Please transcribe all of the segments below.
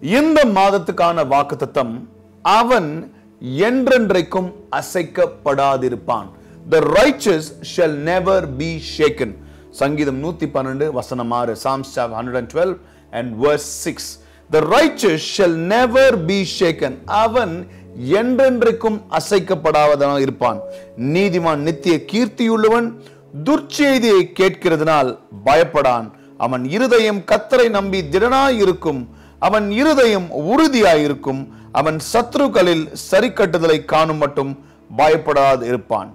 இந்த மாதத்துக்கான வாக்குத்தத்தம், அவன் என்றென்றைக்கும் அசைக்கப்படாதிருப்பான். The righteous shall never be shaken. சங்கீதம் 112 வசனம் 6. Psalms 112 and verse 6. The righteous shall never be shaken. அவன் என்றென்றைக்கும் அசைக்கப்படாதவனாக இருப்பான். நீதிமான் நித்திய கீர்த்தியுள்ளவன், துர்ச்செய்தியை கேட்கிறதுனால் பயப்படான். அவன் இருதயம் கர்த்தரை நம்பி திடனாயிருக்கும். அவன் இருதயம் உறுதியாயிருக்கும். அவன் சத்துருக்களில் சரிக்கட்டுதலை காணும் மட்டும் பயப்படாது இருப்பான்.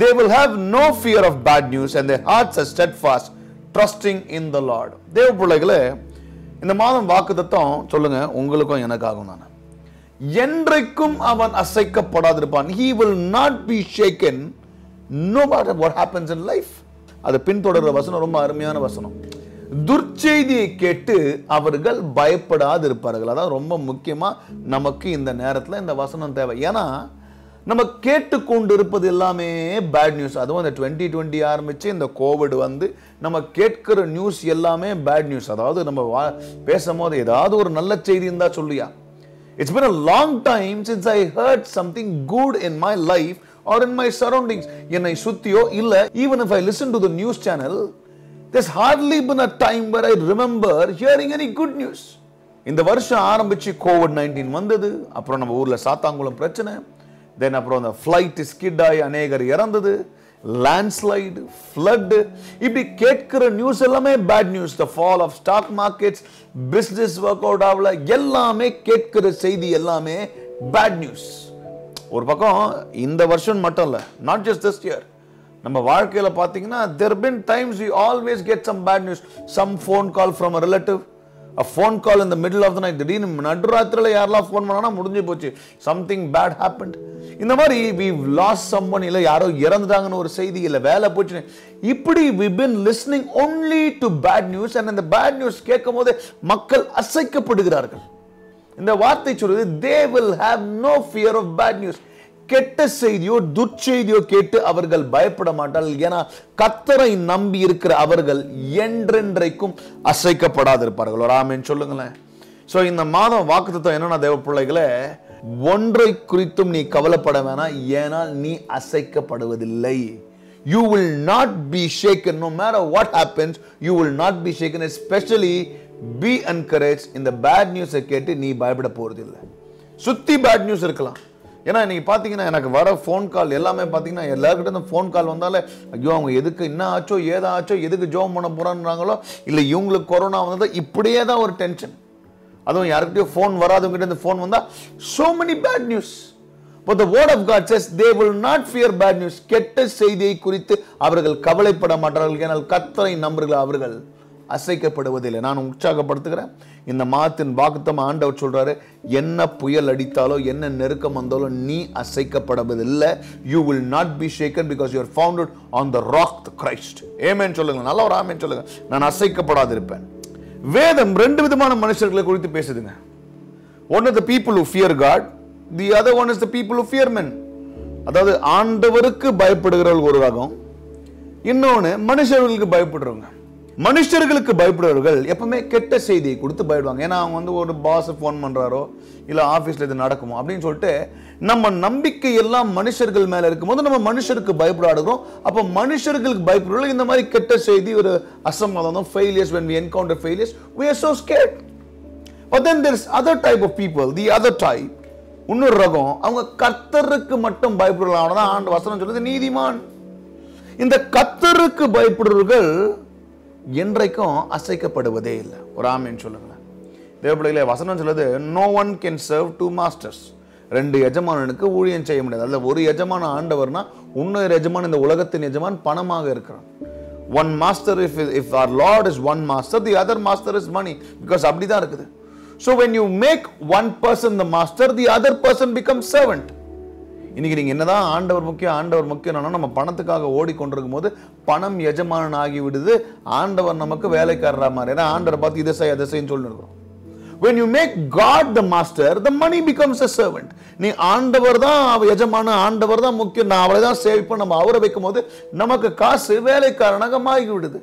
They will have no fear of bad news and their hearts are steadfast, trusting in the Lord. தேவ பிள்ளைகளே, இந்த மாதம் வாக்குத்தத்தம் சொல்லுங்க, உங்களுக்கும் எனக்காகவும் தானே. என்றைக்கும் அவன் அசைக்கப்படாதிருப்பான். He will not be shaken no matter what happens in life. அது பின்தொடர்ற வசனம் ரொம்ப அருமையான வசனம். துர்ச்செய்தியை கேட்டு அவர்கள் பயப்படாது இருப்பார்கள். அதான் ரொம்ப முக்கியமா நமக்கு இந்த நேரத்தில் இந்த வசனம் தேவை. ஏன்னா நம்ம கேட்டுக்கொண்டு இருப்பது எல்லாமே பேட் நியூஸ். அதுவும் இந்த 2020 ஆரம்பிச்சு இந்த கோவிட் வந்து நம்ம கேட்கிற நியூஸ் எல்லாமே பேட் நியூஸ். அதாவது நம்ம பேசும்போது ஏதாவது ஒரு நல்ல செய்தி இருந்தா சொல்லியா. It's been a long time since I heard something good in my life or in my surroundings. என்னை சுத்தியோ இல்ல, even if I listen to the news channel, there's hardly been a time where I remember hearing any good news. இந்த வருஷம் ஆரம்பிச்சு COVID-19 வந்தது. அப்புறம் நம்ம ஊர்ல சாத்தாங்குளம் பிரச்சனை, தென் அப்புறம் அந்த ஃப்ளைட் ஸ்கிட் ஆகி அநேகர் இறந்தது, லேண்ட்ஸ்லைடு, ஃப்ளட், இப்படி கேட்கிற நியூஸ் எல்லாமே bad news. The fall of stock markets, business work out ஆகல, எல்லாமே கேட்கிற செய்தி எல்லாமே பேட் நியூஸ். ஒரு பக்கம் இந்த வருஷம் மட்டும் இல்ல, நாட் ஜஸ்ட் திஸ் இயர், நம்ம வாழ்க்கையில பாத்தீங்கன்னா there have been times we always get some bad news. Some phone call from a relative, a phone call in the middle of the night. திடீர்னு நடுராத்திரில யாரெல்லாம் ஃபோன் பண்ணானா முடிஞ்சு போச்சு, something bad happened. இந்த மாதிரி we've lost someone, இல்ல யாரோ இறந்துட்டாங்கன்னு ஒரு செய்தி, இல்ல வேலை போச்சு, இப்படி we've been listening only to bad news. and இந்த bad news கேட்கும்போது மக்கள் அசைக்கப்படுகிறார்கள். இந்த வார்த்தை சொல்றது, they will have no fear of bad news. கெட்ட செய்தியோ துர்ச்செய்தியோ கேட்டு அவர்கள் பயப்பட மாட்டார்கள். ஏன்னா கர்த்தரை நம்பி இருக்கிற அவர்கள் என்றென்றைக்கும் அசைக்கப்படாதிருப்பார்கள். ஒரு ஆமென் சொல்லுங்களேன். சோ இந்த மாதம் வாக்குத்தத்தம் என்னன்னா, தேவ பிள்ளைகளே, ஒன்றை குறித்தும் நீ கவலைப்பட வேணாம், ஏனால் நீ அசைக்கப்படுவதில்லை. You will not be shaken. No matter what happens, you will not be shaken. Especially be encouraged. இந்த பேட் நியூஸை கேட்டு நீ பயப்பட போறதில்லை. சுத்தி பேட் நியூஸ் இருக்கலாம். ஏன்னா இன்னைக்கு பார்த்தீங்கன்னா எனக்கு வர ஃபோன் கால் எல்லாமே பார்த்தீங்கன்னா எல்லாருக்கிட்ட இந்த ஃபோன் கால் வந்தாலே, ஐயோ அவங்க எதுக்கு என்ன ஆச்சோ ஏதா ஆச்சோ, எதுக்கு ஜோம் பண்ண போறான்றாங்களோ, இல்லை இவங்களுக்கு கொரோனா வந்ததோ, இப்படியே தான் ஒரு டென்ஷன். அதுவும் யாருக்கிட்டையும் ஃபோன் வராதவங்ககிட்ட இந்த ஃபோன் வந்தா so many bad news. But the word of God says they will not fear bad news. கெட்ட செய்தியை குறித்து அவர்கள் கவலைப்பட மாட்டார்கள். ஏனால் கர்த்தரை நம்புகிறார்கள், அவர்கள் அசைக்கப்படுவதில்லை. நான் உற்சாகப்படுத்துகிறேன். இந்த மாதத்தின் வாக்குத்தத்தம் ஆண்டவர் சொல்றாரு, என்ன புயல் அடித்தாலோ என்ன நெருக்கம் வந்தாலோ நீ அசைக்கப்படுவதில்லை. You will not be shaken because you are founded on the rock, the Christ. ஆமென் சொல்லுங்க, நல்ல ஒரு ஆமென் சொல்லுங்க. நான் அசைக்கப்படாதிருப்பேன். வேதம் ரெண்டு விதமான மனுஷர்களை குறித்து பேசுதுங்க. One is the people who fear God, the other one is the people who fear men. அதாவது ஆண்டவருக்கு பயப்படுகிறவர்கள் ஒரு ரகம், இன்னொன்னு மனுஷர்களுக்கு பயப்படுறவங்க. மனுஷர்களுக்கு பயப்படுறவர்கள் எப்பவுமே கெட்ட செய்தியை கொடுத்து பயப்படுவாங்க. ஏன்னா அவங்க வந்து ஒரு பாஸ் ஃபோன் பண்றாரோ இல்ல ஆபீஸ்ல இது நடக்குமோ அப்படின்னு சொல்லிட்டு நம்ம நம்பிக்கை எல்லாம் மனுஷர்கள் மேல இருக்கும்போது நம்ம மனுஷருக்கு பயப்படாடுறோம். அப்ப மனுஷர்களுக்கு பயப்படுறவர்கள் இந்த மாதிரி கெட்ட செய்தி, ஒரு அசம்பாவிதம், failures, when we encounter failures we are so scared. But then there is other type of people, the other type, இன்னொரு ரகம், அவங்க கர்த்தருக்கு மட்டும் பயப்படுறாங்க. அவனதான் ஆண்டு வசனம் சொல்லுது நீதிமான். இந்த கர்த்தருக்கு பயப்படுறவர்கள் என்றைக்கும் அசைக்கப்படுவதே இல்லை. ஒரு ஆமென் சொல்லுங்களேன். தேவப்பிள்ளைகளே, வசனம் சொல்லுது, no one can serve two masters. ரெண்டு எஜமானனுக்கு ஊழியம் செய்ய முடியாது. அதுல ஒரு எஜமான ஆண்டவர்னா இன்னொரு எஜமான் இந்த உலகத்தின் எஜமான் பணமாக இருக்கிறான். One master, if our Lord is one master, the other master is money, because அப்படிதான் இருக்குது. So when you make one person the master, the other person becomes servant. இன்னைக்கு நீங்க என்னதான் ஆண்டவர் முக்கியம் நம்ம பணத்துக்காக ஓடிக்கொண்டிருக்கும் போது பணம் எஜமானன் ஆகி விடுது, ஆண்டவர் நமக்கு வேலைக்காரரா மாதிரி. ஏன்னா ஆண்டவர் பார்த்து இதை செய் அதை செய்யன்னு சொல்லிருக்கோம். When you make God the master, the money becomes a servant. நீ ஆண்டவர் தான் எஜமான, ஆண்டவர் தான் முக்கியம், நான் அவளை தான் சேவிப்பேன், நம்ம அவரை வைக்கும் போது நமக்கு காசு வேலைக்காரனாக மாறி விடுது.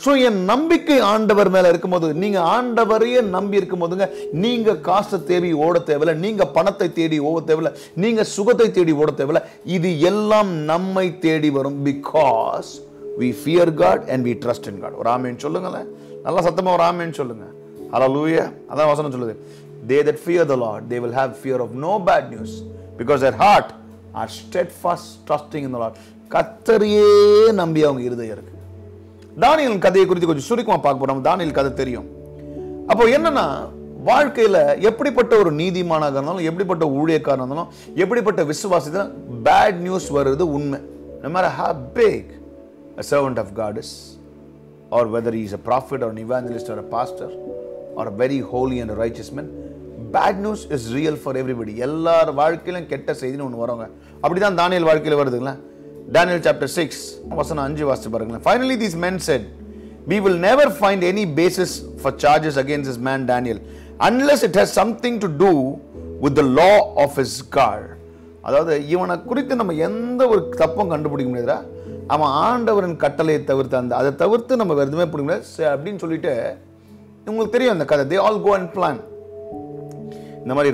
சோ என் நம்பிக்கை ஆண்டவர் மேல இருக்கும்போது, நீங்க ஆண்டவரையே நம்பி இருக்கும் போதுங்க, நீங்க காசை தேடி ஓட தேவையில்ல, நீங்க பணத்தை தேடி ஓட தேவையில்ல, நீங்க சுகத்தை தேடி ஓட தேவையில்ல. இது எல்லாம் நம்மை தேடி வரும். Because we fear God and we trust in God. ஒரு ஆமென் சொல்லுங்களேன். நல்லா சத்தமா ஒரு ஆமென் சொல்லுங்க. ஹalleluya. அதான் வசனம் சொல்லுது. They that fear the Lord, they will have fear of no bad news, because their heart are steadfast trusting in the Lord. கர்த்தரையே நம்பி அவங்க இருதயம் இருக்கு. தானியேல் கதையை குறித்து கொஞ்சம் சுருக்கமா பார்க்க போறோம். தானியேல் கதை தெரியும். அப்போ என்னன்னா, வாழ்க்கையில எப்படிப்பட்ட ஒரு நீதிமானாக இருந்தாலும், எப்படிப்பட்ட ஊழியக்காரனாக இருந்தாலும், எப்படிப்பட்ட விசுவாசத்துல பேட் நியூஸ் வருது உண்மை. No matter how big a servant of God is, or whether he is a prophet or an evangelist or a pastor or a very holy and a righteous man, bad news is real for everybody. எல்லார் வாழ்க்கையிலும் கெட்ட செய்தின்னு ஒன்று வருங்க. அப்படிதான் தானியேல் வாழ்க்கையில வருதுங்களா. Daniel chapter 6 வசனம் 5 வாசிச்சு பாருங்களேன். Finally these men said, we will never find any basis for charges against this man Daniel unless it has something to do with the law of his God. அதாவது இவனை குறித்து நம்ம எந்த ஒரு தப்பும் கண்டுபிடிக்க முடியாதா, அவன் ஆண்டவரின் கட்டளையை தவிர்த்து அதை தவிர்த்து நம்ம வேறு எதுவுமே பிடிக்க முடியாது அப்படின்னு சொல்லிட்டு, உங்களுக்கு தெரியும் அந்த கதை. they all go and plan. இந்த மாதிரி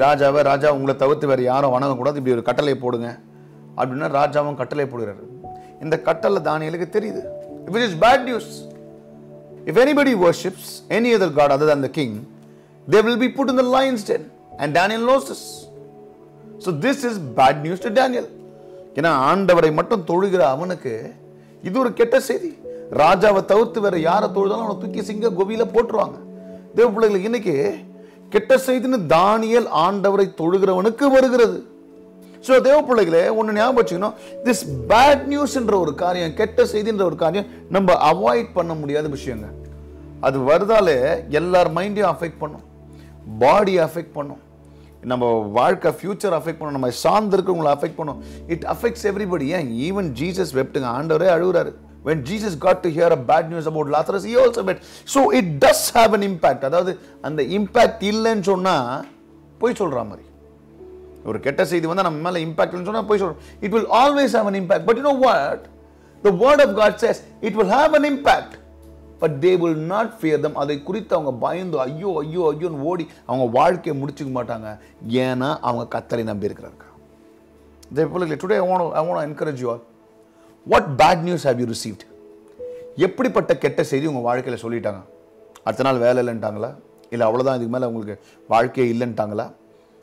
ராஜா உங்களை தவிர்த்து வேறு யாரும் வணங்கக்கூடாது, இப்படி ஒரு கட்டளை போடுங்க அப்படின்னா ராஜாவும் கட்டளை போடுறாரு. இந்த கட்டளை தானியேலுக்கு தெரியுது. if it is bad news, if anybody worships any other god other than the king, they will be put in the lion's den, and Daniel knows this. so this is bad news to Daniel. ஏன்னா ஆண்டவரை மட்டும் தொழுகிற அவனுக்கு இது ஒரு கெட்ட செய்தி. ராஜாவை தவிர்த்து வேற யாரை தொழுதாலும் அவனை தூக்கி சிங்க கோவில போட்டுருவாங்க. தேவ பிள்ளைகளுக்கு இன்னைக்கு கெட்ட செய்தின்னு தானியேல் ஆண்டவரை தொழுகிறவனுக்கு வருகிறது. சோ தேவ பிள்ளைகளே, ஒன்னு ஞாபகம் வச்சுக்கணும், திஸ் பேட் நியூஸ் என்ற ஒரு காரியம், கெட்ட செய்தின்ற ஒரு காரியம் நம்ம அவாய்ட் பண்ண முடியாத விஷயங்க. அது வருதாலே எல்லார் மைண்டையும் அஃபெக்ட் பண்ணும், பாடியை அஃபெக்ட் பண்ணும், நம்ம வாழ்க்கை ஃபியூச்சர் அஃபெக்ட் பண்ணும், நம்ம சார்ந்து இருக்கிறவங்களை அஃபெக்ட் பண்ணும். It affects everybody. ஏன் ஈவன் ஜீசஸ் வெப்ட்டுங்க, ஆண்டவரே அழுகுறாரு. when Jesus got to hear a bad news about Lazarus, he also wept. so it does have an impact. அதாவது அந்த இம்பாக்ட் இல்லைன்னு சொன்னா போய் சொல்ற மாதிரி, ஒரு கெட்ட செய்தி வந்து நம்ம மேல இம்பாக்ட் இல்லைன்னு சொன்னா போய் சொல்றோம். it will always have an impact, but you know what, the word of God says it will have an impact, but they will not fear them. அதை குறித்து அவங்க பயந்து ஐயோ ஐயோ ஐயோன்னு ஓடி அவங்க வாழ்க்கையை முடிச்சுக்க மாட்டாங்க. ஏன்னா அவங்க கர்த்தரை நம்பி இருக்கிறாங்க. Today I want to encourage you all. What bad news have you received? எப்படிப்பட்ட கெட்ட செய்தி உங்க வாழ்க்கையில சொல்லிட்டாங்க? அடுத்த நாள் வேலை இல்லைன்ட்டாங்களா, இல்லை அவ்வளோதான் இதுக்கு மேலே உங்களுக்கு வாழ்க்கையே இல்லைன்ட்டாங்களா,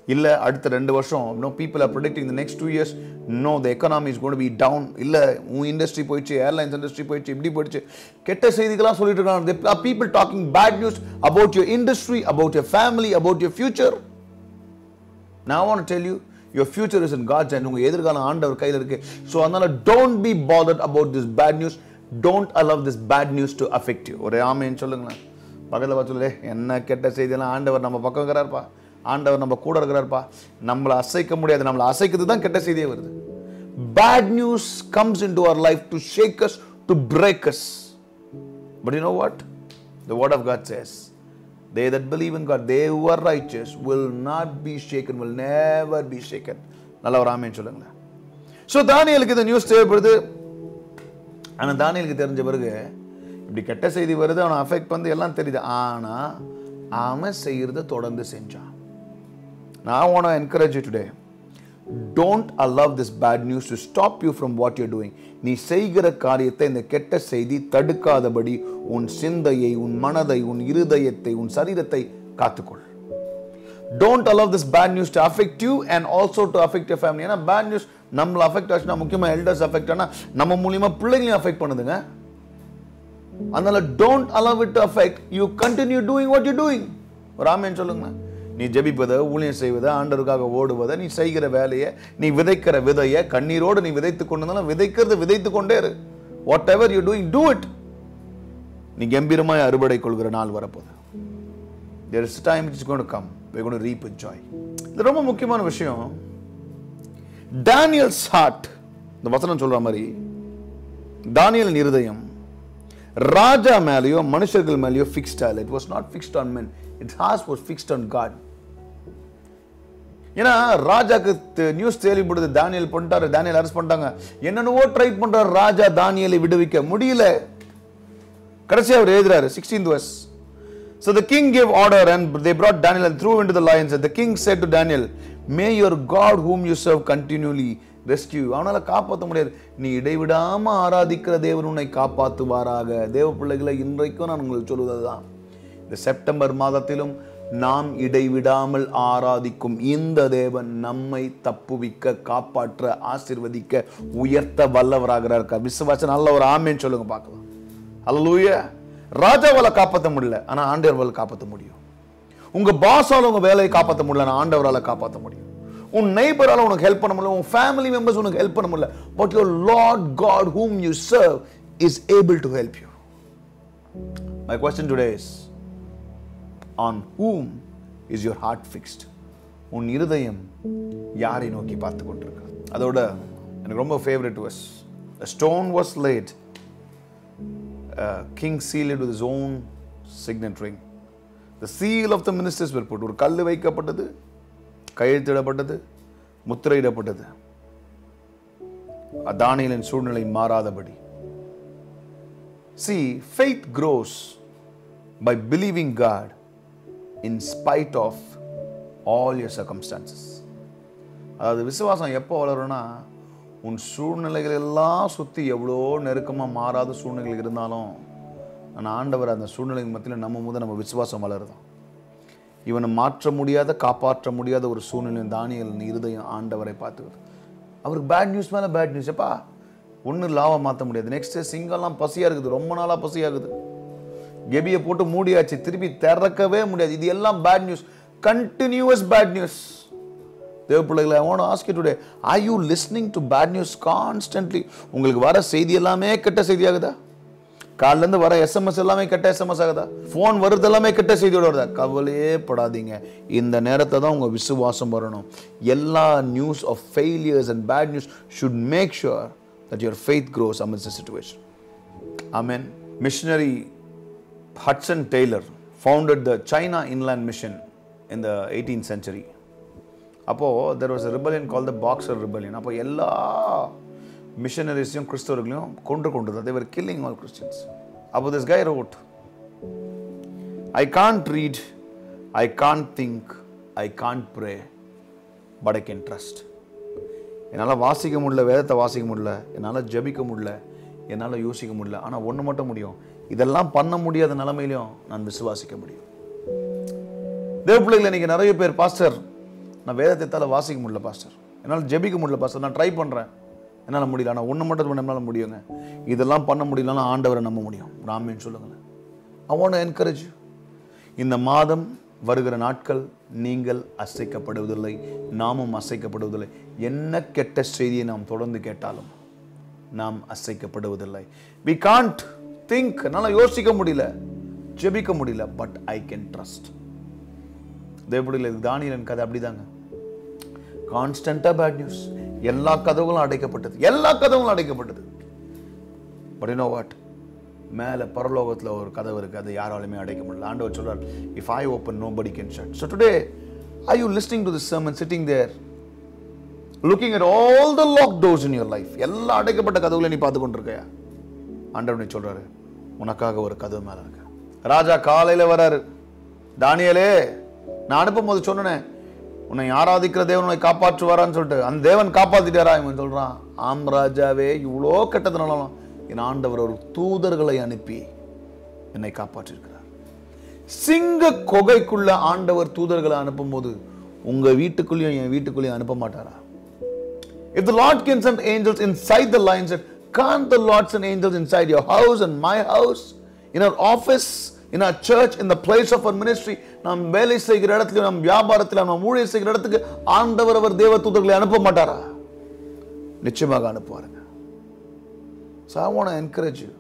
இல்லை அடுத்த 2 வருஷம் people are predicting the next 2 years the economy is going to be down, இல்லை உன் இண்டஸ்ட்ரி போயிடுச்சு, ஏர்லைன்ஸ் இண்டஸ்ட்ரி போயிடுச்சு, இப்படி போயிடுச்சு, கெட்ட செய்திகளாக சொல்லிட்டு இருக்காங்க. There are people talking bad news about your industry, about your family, about your future. Now I want to tell you, your future is in God's hand. உங்க எதிர்காலம் ஆண்டவர் கையில் இருக்கு. so அதனால don't be bothered about this bad news. don't allow this bad news to affect you. ஒரே ஆமென் சொல்லுங்களேன். பக்கத்துல பார்த்து என்ன கெட்ட செய்தியெல்லாம், ஆண்டவர் நம்ம பக்கம் இருக்கிறார்ப்பா, ஆண்டவர் நம்ம கூட இருக்கிறார்ப்பா, நம்மளை அசைக்க முடியாது, நம்மளை அசைக்கிறது தான் கெட்ட செய்தியே வருது. bad news comes into our life to shake us, to break us. but you know what, the word of God says, they that believe in God, they who are righteous will not be shaken, will never be shaken. நல்ல ஒரு ஆமென் சொல்லுங்களேன். So தானியேலுக்கு இந்த news தேவைப்படுது. ஆனா தானியேலுக்கு தெரிஞ்ச பிறகு இப்படி கெட்ட செய்தி வருது, அவனை அஃபெக்ட் பண்ணி எல்லாம் தெரியுது. ஆனா அவன் செய்யறத தொடர்ந்து செஞ்சான். Now I want to encourage you today. Don't allow this bad news to stop you from what you're doing. நீ செய்கிற காரியத்தை இந்த கெட்ட செய்தி தடுக்காதபடி உன் சிந்தையை, உன் மனதை, உன் இருதயத்தை, உன் சரீரத்தை காத்துக்கொள். Don't allow this bad news to affect you and also to affect your family. ஏன்னா bad news நம்மள அஃபெக்ட் ஆச்சுன்னா, முக்கியமா எல்டர்ஸ் அஃபெக்ட் ஆனா நம்ம மூலமா பிள்ளைங்களையும் அஃபெக்ட் பண்ணுதுங்க. அதனால don't allow it to affect you. Continue doing what you're doing. ஒரு ஆமென் சொல்லுங்க. நீ ஜெபிப்பதை, ஊழியம் செய்வதை, ஆண்டவருக்காக ஓடுவதை, நீ செய்கிற வேலையை, நீ விதைக்கிற விதையை கண்ணீரோடு நீ விதைத்துக் கொண்டு விதைக்கிறது விதைத்துக் கொண்டே இரு. What ever you doing, do it. நீ கம்பீரமாய் அறுவடை கொள்கிற நாள் வரப்போகுது. There is a time which is going to come. We're going to reap with joy. இது ரொம்ப முக்கியமான விஷயம். Daniel's heart, இந்த வசனம் சொல்ற மாதிரி, தானியேலின் இருதயம் ராஜா மேலேயோ மனுஷர்கள் மேலேயோ fixed ஆகல. It was not fixed on men. Its heart was fixed on God. ஏன்னா ராஜாக்கு நியூஸ் தேவைப்படுது, தானியேல் பண்ணிட்டாரு, தானியேல் அரெஸ்ட் பண்ணிட்டாங்க, என்னென்னவோ ட்ரை பண்றாரு ராஜா தானியேலை விடுவிக்க முடியல. கடைசியா அவர் எழுதுறாரு 16th verse. So the king gave order and they brought Daniel and threw him into the lions. And the king said to Daniel, may your God whom you serve continually rescue you. அவனால காப்பாற்ற முடியாது, நீ இடைவிடாம ஆராதிக்கிற தேவன் உன்னை காப்பாற்றுவாராக. தேவ பிள்ளைகளை இன்றைக்கும் நான் உங்களுக்கு சொல்வதுதான், இந்த செப்டம்பர் மாதத்திலும் நாம் இடைவிடாமல் ஆராதிக்கும் இந்த தேவன் நம்மை தப்புவிக்க, காப்பாற்ற, ஆசீர்வதிக்க, உயர்த்த வல்லவராக இருக்கார். விசுவாசம் நல்ல ஒரு ஆமென் சொல்லுங்க பார்க்கலாம். அல்லேலூயா. ராஜாவால காப்பாற்ற முடியல, ஆனா ஆண்டவரால காப்பாற்ற முடியும். உங்க பாஸால உங்க வேலையை காப்பாற்ற முடியல, ஆனா ஆண்டவரால காப்பாற்ற முடியும். உன் நெய்பரால உனக்கு ஹெல்ப் பண்ண முடியல, உன் ஃபேமிலி மெம்பர்ஸ் உனக்கு ஹெல்ப் பண்ண முடியல, but your Lord God whom you serve is able to help you. My question today is, on whom is your heart fixed? உன் இருதயம் யாரை நோக்கி பார்த்து கொண்டிருக்கிறது? அதோட எனக்கு ரொம்ப favourite verse. A stone was laid, king sealed it with his own signet ring. The seal of the ministers were put. ஒரு கல்லு வைக்கப்பட்டது, கையெழுத்திடப்பட்டது, முத்திரையிடப்பட்டது. தானியேலின் சூழ்நிலை மாறாதபடி. See, faith grows by believing God in spite of all your circumstances. அதாவது விசுவாசம் எப்போ வளரும்னா, உன் சூழ்நிலைகள் எல்லாம் சுற்றி எவ்வளோ நெருக்கமாக மாறாத சூழ்நிலைகள் இருந்தாலும் ஆனால் ஆண்டவர் அந்த சூழ்நிலைக்கு மத்தியில் நம்ம முதல் நம்ம விசுவாசம் வளருதான். இவனை மாற்ற முடியாத, காப்பாற்ற முடியாத ஒரு சூழ்நிலையின் தானியேலின் இருதயம் ஆண்டவரை பார்த்துக்கிறது. அவருக்கு பேட் நியூஸ் மேலே பேட் நியூஸ். எப்பா ஒன்றும் லாபம் மாற்ற முடியாது. நெக்ஸ்ட்டு சிங்கம்லாம் பசியாக இருக்குது, ரொம்ப நாளாக பசியாகுது, கெபியை போட்டு மூடியாச்சு, திருப்பி திறக்கவே முடியாது. இது எல்லாம் bad news, continues bad news. தேவ பிள்ளைகளை, I want to ask you today, are you listening to bad news constantly? உங்களுக்கு வர செய்தி எல்லாமே கெட்ட செய்தி ஆகுதா? காலைல இருந்து வர எஸ்எம்எஸ் எல்லாமே கெட்ட எஸ்எம்எஸ் ஆகுதா? ஃபோன் வருது எல்லாமே கெட்ட செய்தியோட வருதா? கவலையே படாதீங்க. இந்த நேரத்தை தான் உங்க விசுவாசம் வரணும். எல்லா news of failures and bad news should make sure that your faith grows amidst the situation. Amen. Missionary Hudson Taylor founded the China Inland Mission in the 18th century. அப்போ there was a rebellion called the Boxer Rebellion. அப்போ எல்லா மிஷனரிஸையும் கிறிஸ்தவர்களையும் கொண்டு they were killing all Christians. அப்போ this guy wrote, I can't read, I can't think, I can't pray, but I can trust. என்னால் வாசிக்க முடியல, வேதத்தை வாசிக்க முடியல, என்னால் ஜெபிக்க முடியல, என்னால் யோசிக்க முடியல, ஆனால் ஒன்று மட்டும் முடியும், இதெல்லாம் பண்ண முடியாத நிலைமையிலையும் நான் விசுவாசிக்க முடியும். தேவ பிள்ளைகளை, இன்னைக்கு நிறைய பேர், பாஸ்டர் நான் வேதத்தை வாசிக்க முடியல பாஸ்டர், என்னால் ஜெபிக்க முடியல பாஸ்டர், நான் ட்ரை பண்ணுறேன், என்னால் முடியல, ஆனால் ஒன்று மட்டும் நம்மளால முடியுங்க, இதெல்லாம் பண்ண முடியலன்னா ஆண்டவரை நம்ப முடியும். ராமேன்னு சொல்லுங்களேன். I want to encourage you. இந்த மாதம் வருகிற நாட்கள் நீங்கள் அசைக்கப்படுவதில்லை, நாமும் அசைக்கப்படுவதில்லை. என்ன கெட்ட செய்தியை நாம் தொடர்ந்து கேட்டாலும் நாம் அசைக்கப்படுவதில்லை. We can't think, என்னால் யோசிக்க முடியல, ஜெபிக்க முடியல, but I can trust. தேவனுடைய தானியேலின் கதை அப்படிதாங்க. கான்ஸ்டன்டா பேட் நியூஸ், எல்லா கதவுகளும் அடைக்கப்பட்டது. பட் யூ நோ வாட், மேல பரலோகத்துல ஒரு கதவு இருக்கு, அது யாராலுமே அடைக்க முடியல. ஆண்டவர் சொல்றார், if I open nobody can shut. So today, are you listening to this sermon, sitting there looking at all the locked doors in your life? எல்லா அடைக்கப்பட்ட கதவுகளை நீ பார்த்து கொண்டிருக்கையா? ஆண்டவர் சொல்றாரு, உனக்காக ஒரு கதவு மேல இருக்கு. ராஜா காலையில வராரு, தானியேலே நான் அனுப்பும் போது சொன்னேன், உன்னை ஆராதிக்கிற தேவன் உன்னை காப்பாற்றுவாரான்னு சொல்லிட்டு, அந்த தேவன் காப்பாத்திட்டாரா? இவன் சொல்றான், ஆம் ராஜாவே, இவ்வளோ கெட்டதுனாலும் என் ஆண்டவர் ஒரு தூதர்களை அனுப்பி என்னை காப்பாற்றிருக்கிறார். சிங்க கொகைக்குள்ள ஆண்டவர் தூதர்களை அனுப்பும் போது உங்க வீட்டுக்குள்ளேயும் என் வீட்டுக்குள்ளேயும் அனுப்ப மாட்டாரா? If the Lord can send angels inside the lions, can't the Lord send angels inside your house and my house, in our office, in our church, in the place of our ministry? நாம் வேலை செய்கிற இடத்துல, நாம் வியாபாரத்தில், நாம் ஊழியர் செய்கிற இடத்துக்கு ஆண்டவர் அவர் தேவ தூதர்களை அனுப்ப மாட்டாரா? நிச்சயமாக அனுப்புவாருங்க. So I want to encourage you.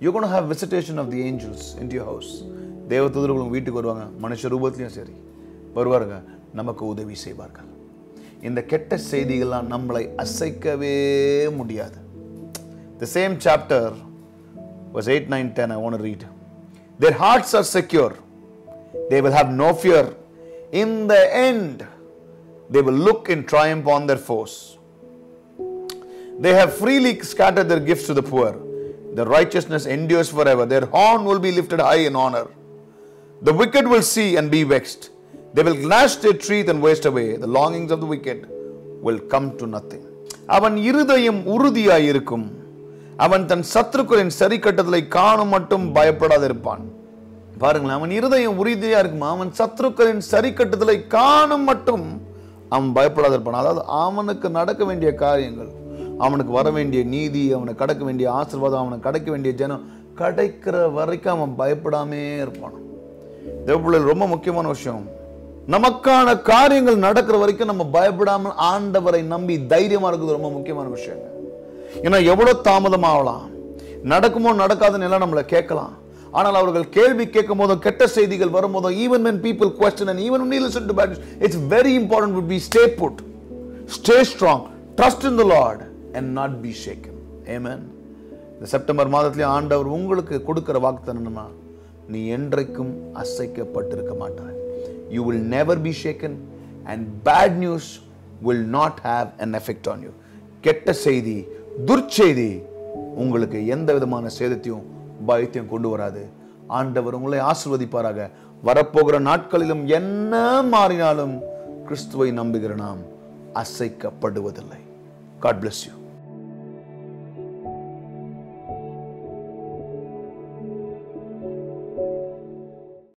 You're going to have visitation of the angels into your house. தேவ தூதர்கள் உங்க வீட்டுக்கு வருவாங்க, மனுஷ ரூபத்திலையும் சரி வருவாருங்க, நமக்கு உதவி செய்வார்கள். இந்த கெட்ட செய்திகள்லாம் நம்மளை அசைக்கவே முடியாது. The same chapter, verse 8, 9, 10, I want to read. Their hearts are secure. They will have no fear. In the end, they will look in triumph on their foes. They have freely scattered their gifts to the poor. The righteousness endures forever. Their horn will be lifted high in honor. The wicked will see and be vexed. They will gnash their teeth and waste away. The longings of the wicked will come to nothing. அவன் இருதயம் உறுதியாய் இருக்கும். அவன் தன் சத்துருக்களின் சரி கட்டத்தை காணும் மட்டும் பயப்படாதிருப்பான். பாருங்களேன், அவன் இருதயம் உறுதியா இருக்கும். அவன் சத்துருக்களின் சரி கட்டத்தை காணும் மட்டும் அவன் பயப்படாதிருப்பான். அதாவது அவனுக்கு நடக்க வேண்டிய காரியங்கள், அவனுக்கு வர வேண்டிய நீதி, அவனுக்கு கிடைக்க வேண்டிய ஆசீர்வாதம், அவனுக்கு கிடைக்க வேண்டிய ஜனம் கிடைக்கிற வரைக்கும் அவன் பயப்படாமே இருப்பான். தேவப்பிள்ளைகள், ரொம்ப முக்கியமான விஷயம், நமக்கான காரியங்கள் நடக்கிற வரைக்கும் நம்ம பயப்படாமல் ஆண்டவரை நம்பி தைரியமா இருக்குது ரொம்ப முக்கியமான விஷயம். ஏன்னா எவ்வளவு தாமதம் ஆகலாம், நடக்குமோ நடக்காதுன்னு எல்லாம் நம்மளை கேட்கலாம். ஆனால் அவர்கள் கேள்வி கேட்கும் போதும், கெட்ட செய்திகள் வரும்போதும், even when people question and even when you listen to bad news, it's very important would be stay put, stay strong, trust in the Lord and not be shaken. Amen. இந்த செப்டம்பர் மாதத்திலே ஆண்டவர் உங்களுக்கு கொடுக்கிற வாக்குத்தத்தம் என்னன்னா, நீ என்றைக்கும் அசைக்கப்பட்டிருக்க மாட்டாய். You will never be shaken and bad news will not have an effect on you. கெட்ட செய்தி, துர்ச்செய்தி உங்களுக்கு எந்த விதமான சேதத்தையும் பயத்தையும் கொண்டு வராது. ஆண்டவர் உங்களை ஆசீர்வதிப்பாராக. வரப்போகிற நாட்களிலும் என்ன மாறினாலும் கிறிஸ்துவை நம்புகிற நாம் அசைக்கப்படுவதில்லை. God bless you.